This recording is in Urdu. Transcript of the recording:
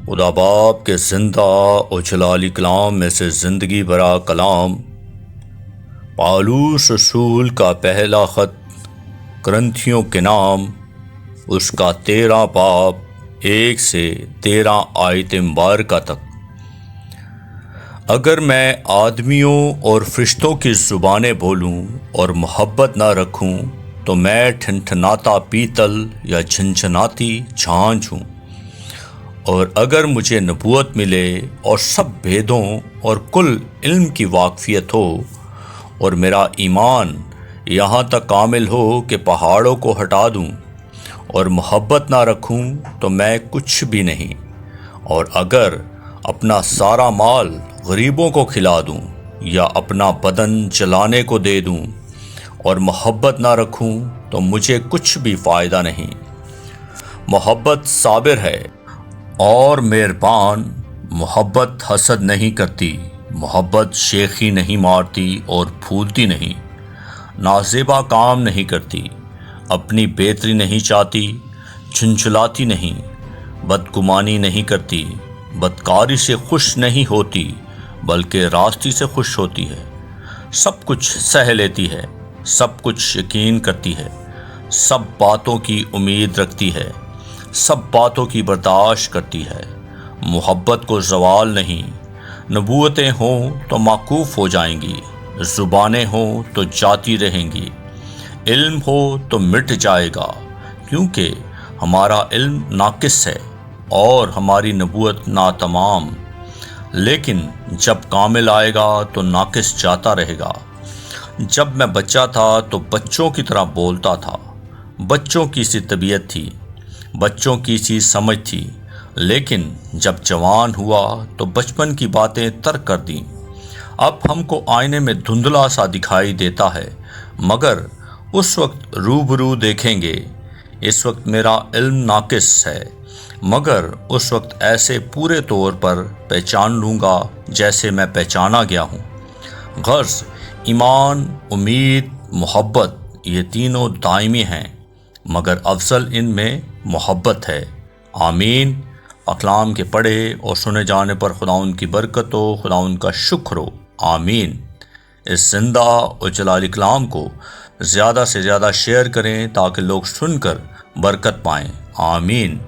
خدا باپ کے زندہ و جلالی کلام میں سے زندگی بھرا کلام، پالوس رسول کا پہلا خط کرنتھیوں کے نام، اس کا 13 باب 1 سے 13 آیت مبارکہ تک۔ اگر میں آدمیوں اور فرشتوں کی زبانیں بولوں اور محبت نہ رکھوں تو میں ٹھنٹھناتا پیتل یا جھنجھناتی چھاچھ ہوں۔ اور اگر مجھے نبوت ملے اور سب بھیدوں اور کل علم کی واقفیت ہو، اور میرا ایمان یہاں تک کامل ہو کہ پہاڑوں کو ہٹا دوں، اور محبت نہ رکھوں تو میں کچھ بھی نہیں۔ اور اگر اپنا سارا مال غریبوں کو کھلا دوں یا اپنا بدن جلانے کو دے دوں اور محبت نہ رکھوں تو مجھے کچھ بھی فائدہ نہیں۔ محبت صابر ہے اور مہربان، محبت حسد نہیں کرتی، محبت شیخی نہیں مارتی اور پھولتی نہیں، نازیبا کام نہیں کرتی، اپنی بہتری نہیں چاہتی، جھنجھلاتی نہیں، بدگمانی نہیں کرتی، بدکاری سے خوش نہیں ہوتی بلکہ راستی سے خوش ہوتی ہے، سب کچھ سہ لیتی ہے، سب کچھ یقین کرتی ہے، سب باتوں کی امید رکھتی ہے، سب باتوں کی برداشت کرتی ہے۔ محبت کو زوال نہیں۔ نبوتیں ہوں تو موقوف ہو جائیں گی، زبانیں ہوں تو جاتی رہیں گی، علم ہو تو مٹ جائے گا، کیونکہ ہمارا علم ناقص ہے اور ہماری نبوت ناتمام۔ لیکن جب کامل آئے گا تو ناقص جاتا رہے گا۔ جب میں بچہ تھا تو بچوں کی طرح بولتا تھا، بچوں کی سی طبیعت تھی، بچوں کی سی سمجھ تھی، لیکن جب جوان ہوا تو بچپن کی باتیں ترک کر دیں۔ اب ہم کو آئینے میں دھندلا سا دکھائی دیتا ہے، مگر اس وقت روبرو دیکھیں گے۔ اس وقت میرا علم ناقص ہے، مگر اس وقت ایسے پورے طور پر پہچان لوں گا جیسے میں پہچانا گیا ہوں۔ غرض ایمان، امید، محبت، یہ تینوں دائمی ہیں، مگر افضل ان میں محبت ہے۔ آمین۔ کلام کے پڑھے اور سنے جانے پر خداوند کی برکت ہو، خداوند کا شکر ہو۔ آمین۔ اس زندہ اور جلالی کلام کو زیادہ سے زیادہ شیئر کریں تاکہ لوگ سن کر برکت پائیں۔ آمین۔